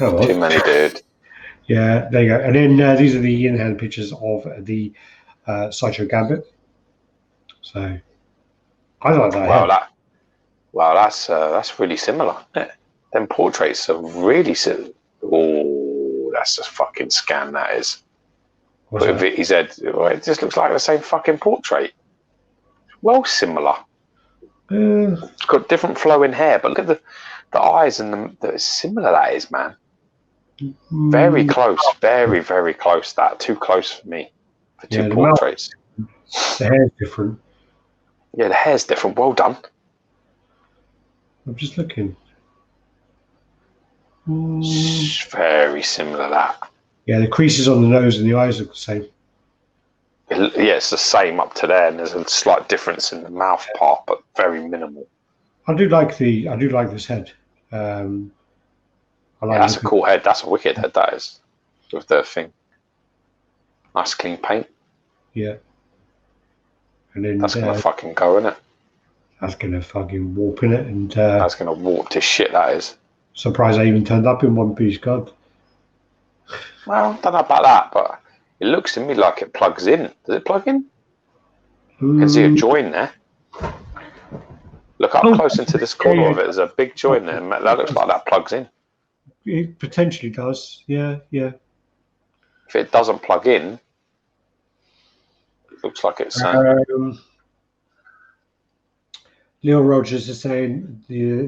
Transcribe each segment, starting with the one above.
Oh, Too many, dude. Yeah, there you go. And then these are the in-hand pictures of the Sideshow Gambit. So I like that. Wow, that's really similar. Yeah. Them portraits are really similar. Oh, that's just fucking scan. That is. What's Put that? his head. It just looks like the same fucking portrait. Well, similar. It's got different flowing hair, but look at the eyes and the similar that is, man. Very close, very, very close. That too close for me for two portraits. The hair's different. Yeah, the hair's different. Well done. I'm just looking. Very similar that. Yeah, the creases on the nose and the eyes look the same. Yeah, it's the same up to there, and there's a slight difference in the mouth part, but very minimal. I do like this head. I like that's a cool head. That's a wicked head. That is with the thing. Nice clean paint. Yeah. And then that's gonna fucking go, isn't it? That's gonna fucking warp in it, and that's gonna warp to shit. That is. Surprised I even turned up in one piece, God. Well, I don't know about that, but it looks to me like it plugs in. Does it plug in? You can see a join there. Look up close into this corner of it. There's a big join there. That looks like that plugs in. It potentially does. Yeah. If it doesn't plug in, it looks like it's. Leo Rogers is saying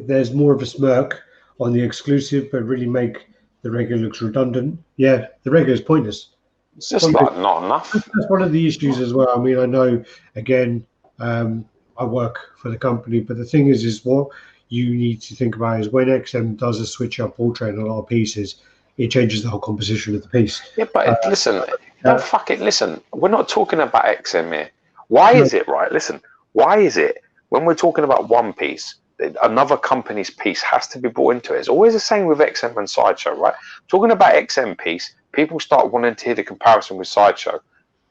there's more of a smirk on the exclusive, but really make the regular looks redundant. Yeah, the regular is pointless. It's just like not enough. That's one of the issues as well. I mean, I know, again, I work for the company, but the thing is what you need to think about is when XM does a switch up portrait in a lot of pieces, it changes the whole composition of the piece. Yeah, but listen, don't fuck it. Listen, we're not talking about XM here. Why is it, right? Listen, why is it when we're talking about one piece, another company's piece has to be brought into it? It's always the same with XM and Sideshow, right? Talking about XM piece, people start wanting to hear the comparison with Sideshow.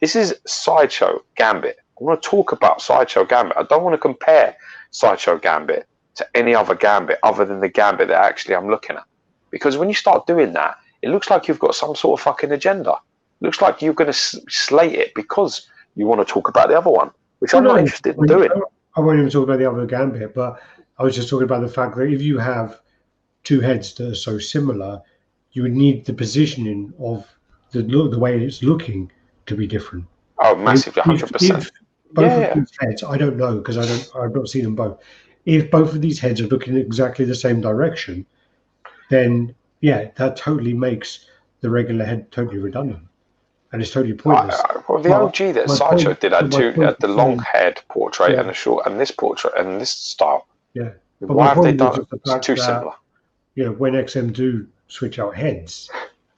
This is Sideshow Gambit. I want to talk about Sideshow Gambit. I don't want to compare Sideshow Gambit to any other Gambit other than the Gambit that actually I'm looking at. Because when you start doing that, it looks like you've got some sort of fucking agenda. It looks like you're going to slate it because you want to talk about the other one, which I'm not interested in doing. I won't even talk about the other Gambit, but I was just talking about the fact that if you have two heads that are so similar, you would need the positioning of the way it's looking to be different. Oh, massively, 100%. Both of these heads, I don't know because I've not seen them both. If both of these heads are looking exactly the same direction, then yeah, that totally makes the regular head totally redundant, and it's totally pointless. Well, the OG that Sideshow did had the long head portrait and the short, and this portrait and this style. Yeah, but why have they done it? It's too similar. You know, when XM do switch out heads,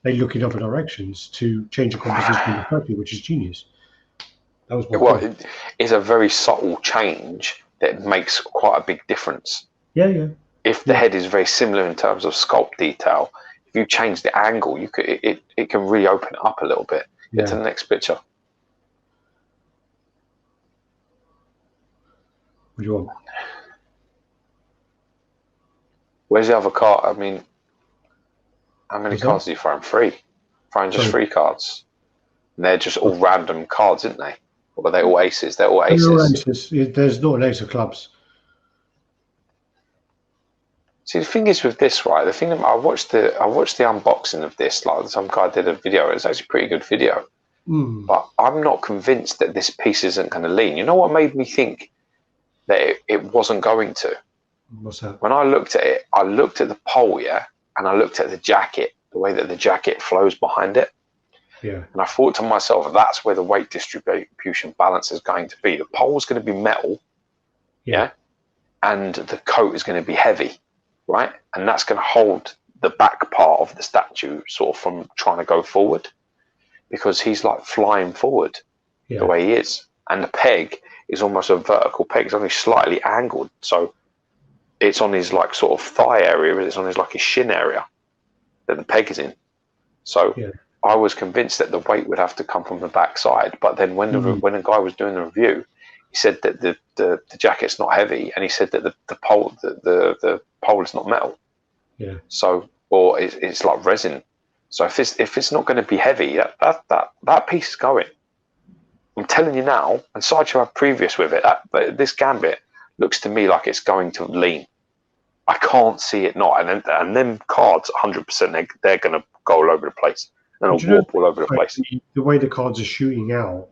they look in other directions to change the composition perfectly, which is genius. That was it's a very subtle change that makes quite a big difference. Yeah. If the head is very similar in terms of sculpt detail, if you change the angle, you could it can really open it up a little bit. Get to the next picture. What do you want? Where's the other card? I mean, how many cards are you throwing? Three. Throwing just 3 cards. And they're just all random cards, aren't they? Or are they all aces? They're all aces. There's not an ace of clubs. See, the thing is with this, right? The thing I watched the unboxing of this. Like some guy did a video. It's actually a pretty good video. But I'm not convinced that this piece isn't going to lean. You know what made me think that it wasn't going to? What's that? When I looked at it, I looked at the pole, and I looked at the jacket, the way that the jacket flows behind it. Yeah. And I thought to myself, that's where the weight distribution balance is going to be. The pole's going to be metal, and the coat is going to be heavy, right? And that's going to hold the back part of the statue sort of from trying to go forward, because he's like flying forward the way he is. And the peg is almost a vertical peg. It's only slightly angled. So it's on his like sort of thigh area, but it's on his like his shin area that the peg is in. So I was convinced that the weight would have to come from the back side. But then when the guy was doing the review, he said that the jacket's not heavy, and he said that the pole is not metal. Yeah. So or it's like resin. So if it's not going to be heavy, that piece is going. I'm telling you now, and Sideshow had previous with it. This Gambit looks to me like it's going to lean. I can't see it not. And then cards, 100%, they're going to go all over the place. And they'll warp all over the place. The way the cards are shooting out,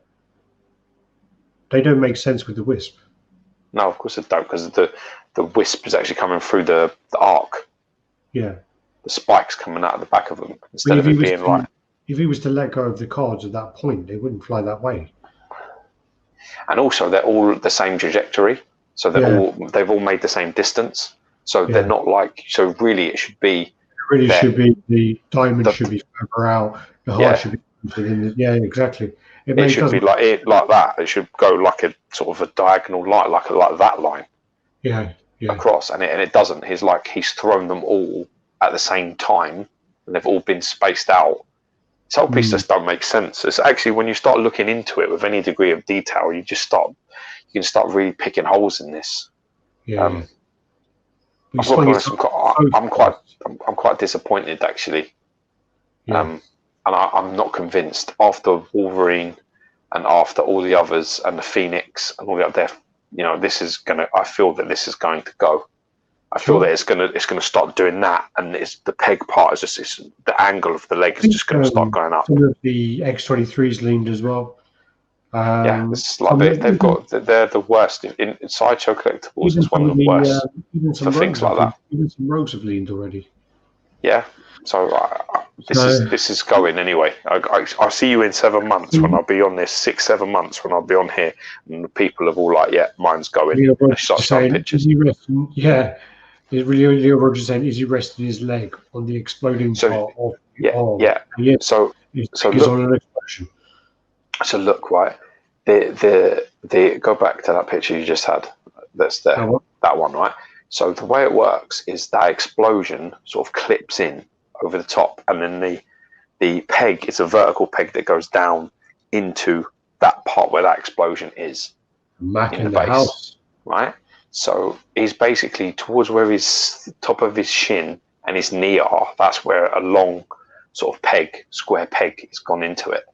they don't make sense with the wisp. No, of course it don't, because the wisp is actually coming through the arc. Yeah. The spikes coming out of the back of them instead of it being like. If he was to let go of the cards at that point, they wouldn't fly that way. And also, they're all the same trajectory, so they've all made the same distance. So they're not like. So really, it should be. Should be the diamond should be further out. The heart should be within. Exactly. It should be like that. It should go like a sort of a diagonal line, like that line. Yeah. Across, and it doesn't. He's thrown them all at the same time, and they've all been spaced out. This whole piece just don't make sense. It's actually, when you start looking into it with any degree of detail, you can start really picking holes in this. Yeah. I'm quite disappointed actually. And I'm not convinced after Wolverine and after all the others and the Phoenix and all the other. I feel that this is going to go. I feel that it's gonna start doing that, and the peg part is just the angle of the leg is just going to start going up. Some of the X23s leaned as well. It's like they're the worst in Sideshow Collectibles. It's one of the worst for things like that. Even some rogues have leaned already. Yeah, so this is going anyway. I'll see you in 7 months when I'll be on this 6-7 months when I'll be on here, and the people have all like, mine's going. Leo saying, pictures. Leo Rogers saying, is he resting his leg on the exploding part of the arm? Yeah. So look, right. The go back to that picture you just had. That's there. That one, right? So the way it works is that explosion sort of clips in over the top, and then the peg is a vertical peg that goes down into that part where that explosion is. Mac in the base, house. Right? So he's basically towards where his top of his shin and his knee are. That's where a long sort of square peg has gone into it.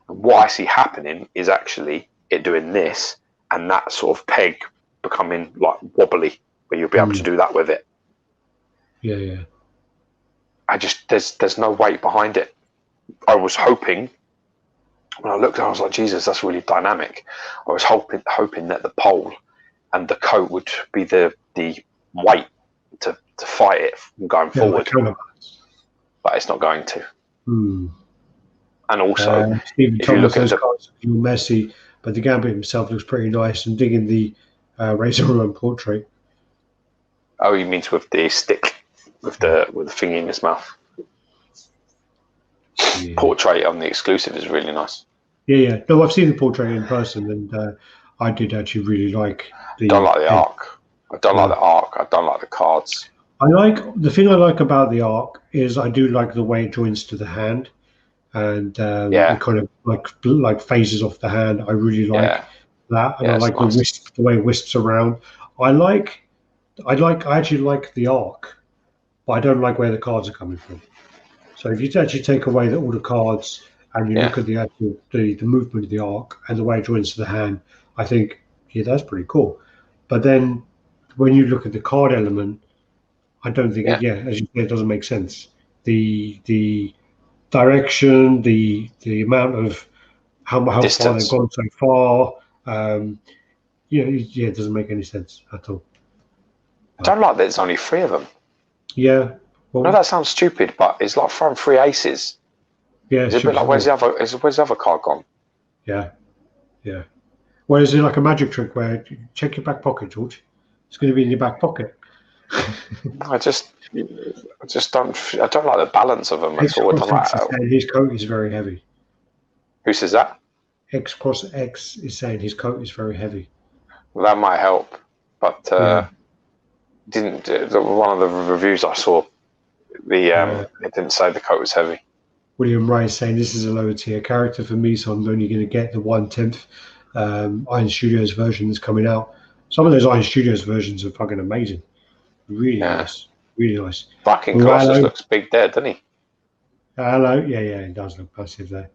And what I see happening is actually it doing this, and that sort of peg becoming like wobbly, where you'll be able to do that with it. Yeah. There's no weight behind it. I was hoping, when I looked, I was like, Jesus, that's really dynamic. I was hoping that the pole and the coat would be the weight to fight it from going forward, but it's not going to. And also, Stephen Thomas says cards feel messy, but the Gambit himself looks pretty nice. And digging the Razor Ramon portrait. Oh, you mean with the stick, with the thingy in his mouth? Yeah. Portrait on the exclusive is really nice. Yeah. No, I've seen the portrait in person, and I did actually really like the. I don't like the arc. I don't like the arc. I don't like the cards. The thing I like about the arc is I do like the way it joins to the hand, and it kind of like phases off the hand. I really like that, and I like the way it wisps around. I actually like the arc, but I don't like where the cards are coming from. So if you actually take away all the cards and you look at the actual the movement of the arc and the way it joins to the hand, I think that's pretty cool. But then when you look at the card element, I don't think as you say, it doesn't make sense. The direction, the amount of how far they've gone so far, it doesn't make any sense at all. I don't like that there's only 3 of them. Yeah. Well, no, that sounds stupid, but it's like throwing 3 aces. Yeah. It's a bit like, where's the other card gone? Yeah. Well, is it like a magic trick where check your back pocket, George? It's going to be in your back pocket. I just don't. I don't like the balance of them at all. His coat is very heavy. Who says that? X Cross X is saying his coat is very heavy. Well, that might help, but didn't. One of the reviews I saw, it didn't say the coat was heavy. William Ray is saying this is a lower tier character for me, so I'm only going to get the 1/10 Iron Studios version that's coming out. Some of those Iron Studios versions are fucking amazing. Really nice. Really nice. Fucking Oh, Colossus hello. looks big there, doesn't he? Hello. Yeah, it does look massive there.